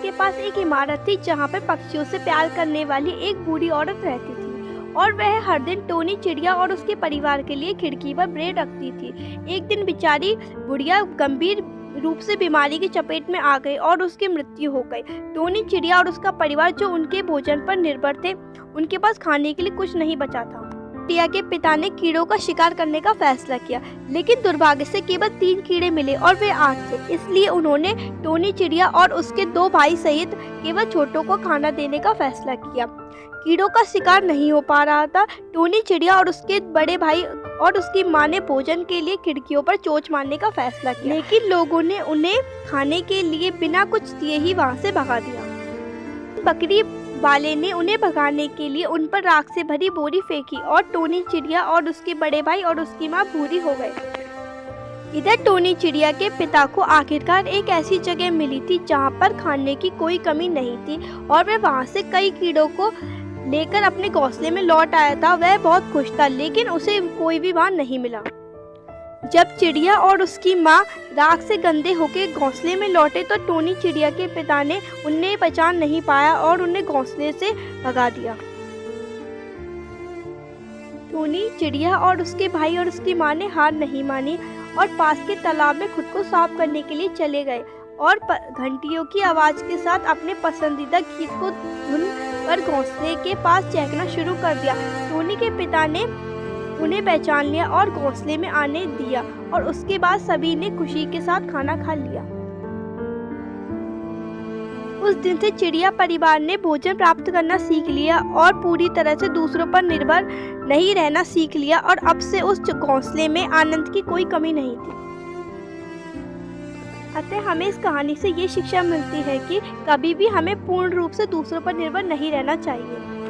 के पास एक इमारत थी जहाँ पर पक्षियों से प्यार करने वाली एक बूढ़ी औरत रहती थी और वह हर दिन टोनी चिड़िया और उसके परिवार के लिए खिड़की पर ब्रेड रखती थी। एक दिन बेचारी बुढ़िया गंभीर रूप से बीमारी की चपेट में आ गई और उसकी मृत्यु हो गई। टोनी चिड़िया और उसका परिवार जो उनके भोजन पर निर्भर थे, उनके पास खाने के लिए कुछ नहीं बचा था। टिया के पिता ने कीड़ों का शिकार करने का फैसला किया, लेकिन दुर्भाग्य से केवल 3 कीड़े मिले और वे 8 थे। इसलिए उन्होंने टोनी चिड़िया और उसके 2 भाई सहित केवल छोटों को खाना देने का फैसला किया। कीड़ों का शिकार नहीं हो पा रहा था। टोनी चिड़िया और उसके बड़े भाई और उसकी माँ ने भोजन के लिए खिड़कियों पर चोंच मारने का फैसला किया, लेकिन लोगों ने उन्हें खाने के लिए बिना कुछ दिए ही वहाँ से भगा दिया। बकरी वाले ने उन्हें भगाने के लिए उन पर राख से भरी बोरी फेंकी और टोनी चिड़िया और उसके बड़े भाई और उसकी माँ भूरी हो गए। इधर टोनी चिड़िया के पिता को आखिरकार एक ऐसी जगह मिली थी जहाँ पर खाने की कोई कमी नहीं थी और वह वहाँ से कई कीड़ों को लेकर अपने घोंसले में लौट आया था। वह बहुत खुश था, लेकिन उसे कोई भी वहाँ नहीं मिला। जब चिड़िया और उसकी माँ राख से गंदे होकर घोंसले में लौटे तो टोनी चिड़िया के पिता ने उन्हें पहचान नहीं पाया और उन्हें घोंसले से भगा दिया। टोनी चिड़िया और उसके भाई और उसकी माँ ने हार नहीं मानी और पास के तालाब में खुद को साफ करने के लिए चले गए और घंटियों की आवाज के साथ अपने पसंदीदा गीत को धुन पर घोंसले के पास चहकना शुरू कर दिया। टोनी के पिता ने उन्हें पहचान लिया और घोंसले में आने दिया और उसके बाद सभी ने खुशी के साथ खाना खा लिया। उस दिन से चिड़िया परिवार ने भोजन प्राप्त करना सीख लिया और पूरी तरह से दूसरों पर निर्भर नहीं रहना सीख लिया और अब से उस घोंसले में आनंद की कोई कमी नहीं थी। अतः हमें इस कहानी से ये शिक्षा मिलती है कि कभी भी हमें पूर्ण रूप से दूसरों पर निर्भर नहीं रहना चाहिए।